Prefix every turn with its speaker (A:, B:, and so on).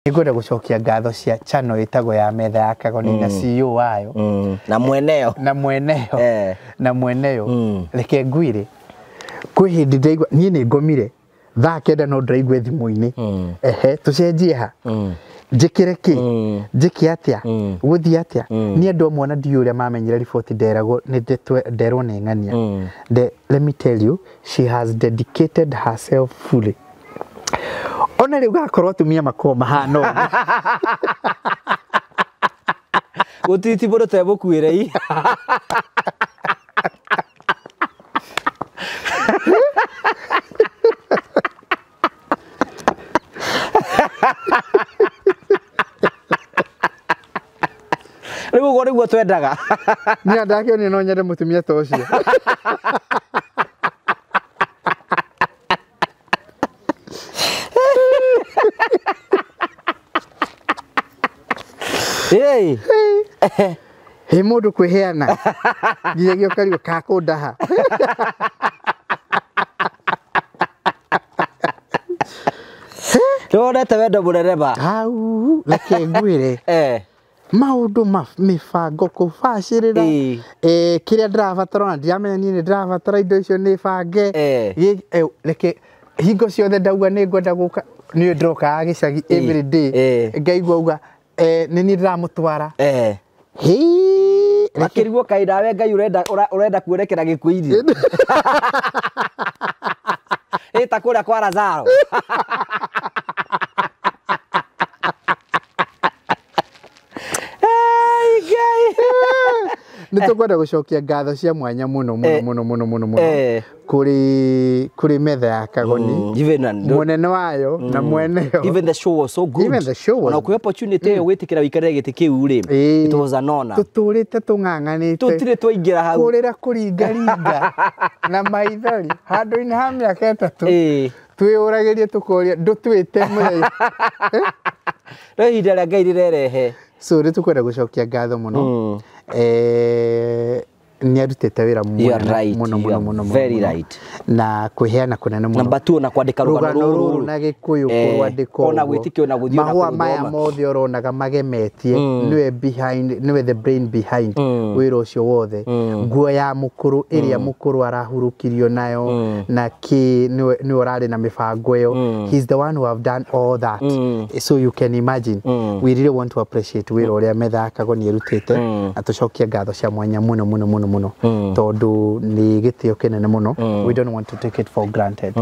A: Nĩngwenda gũcokia ngatho cia channel ĩtagwo ya metha ya Kagoni na CEO wayo
B: na mweneo
A: reke ngwire kwĩ hĩndĩ ndaigua niĩ nĩ ngomire thaa kenda no ndĩraigua thimũ-inĩ tũcenjie ha njĩkĩre kĩ njĩke atĩa gũthiĩ atĩa niĩ andũ amwe na ndiũ ũrĩa mamenyire riboti nderagwo nderwo nĩ ng'ania let me tell you she has dedicated herself fully. Ona rĩu gakorwo tumia makoma mahana
B: gũtiti mũndũ tebũkuĩre i rĩu ũguo nĩguo twendaga
A: niĩ ndakĩonire no nyende mũtumia ta ũcio.
B: Hey.
A: He mũndũ kwĩheana nginyagia ũkario kakũndaha
B: nĩwonete wendo mũnene ba
A: hau reke ngwĩre maũndũ mĩbango kũbacĩrĩra kĩrĩa ndĩrabatara na ndiramenya niĩ nĩ ndĩrabatara indo icio nĩ bange reke hingo ciothe ndauga nĩ ngwenda gũka niĩ ndĩrokaga gĩcagi every day ngaigua uga nĩ niĩ ndĩramũtwara
B: makĩrigwo kaĩ nawe Ngai ũrenda kuonekera gĩkũ-inĩ ĩta kũrĩa kwa Lazaro
A: nĩ tũkwenda gũcokia ngatho cia mwanya mũno kũrĩ metha ya Kagoni mũnene wayo na mweneo.
B: Even the show was so good.
A: Even the show was.
B: Na kwĩ opportunity yo gwĩtĩkĩra wĩkarĩre gĩtĩ kĩu rĩ it was an honor.
A: Tũtũrĩte tũng'ang'anĩte
B: tũtirĩ twaingĩra hau
A: kũrĩra kũringaringa na maithori handũ-inĩ ha mĩaka ĩtatũ twĩyũragĩrie tũkoria ndũtwĩte mũthenya
B: no ihinda rĩa Ngai rĩrerehe.
A: So nĩ tũkwenda gũcokia ngatho mũno nĩ arutĩte wĩra mũno
B: very right
A: na kwĩheana kũnene mũno.
B: Number 2 na kwandĩka rũgano rũrũ
A: na Gĩkũyũ kũrwandĩka
B: ona gwĩtĩkio na gũthiĩ na
A: mahũa maya mothe ũronaga magemetie nĩwe the brain behind wĩra ũcio wothe. Nguo ya mũkũrũ ĩrĩa mũkũrũ arahurukirio nayo na nĩwe ũrarĩ na mĩbango ĩyo. He's the one who have done all that. So you can imagine we really want to appreciate wĩra ũrĩa metha ya Kagoni ĩrutĩte na tũcokie ngatho cia mwanya mũno tondũ nĩ gĩtĩo kĩnene mũno. We don't want to take it for granted.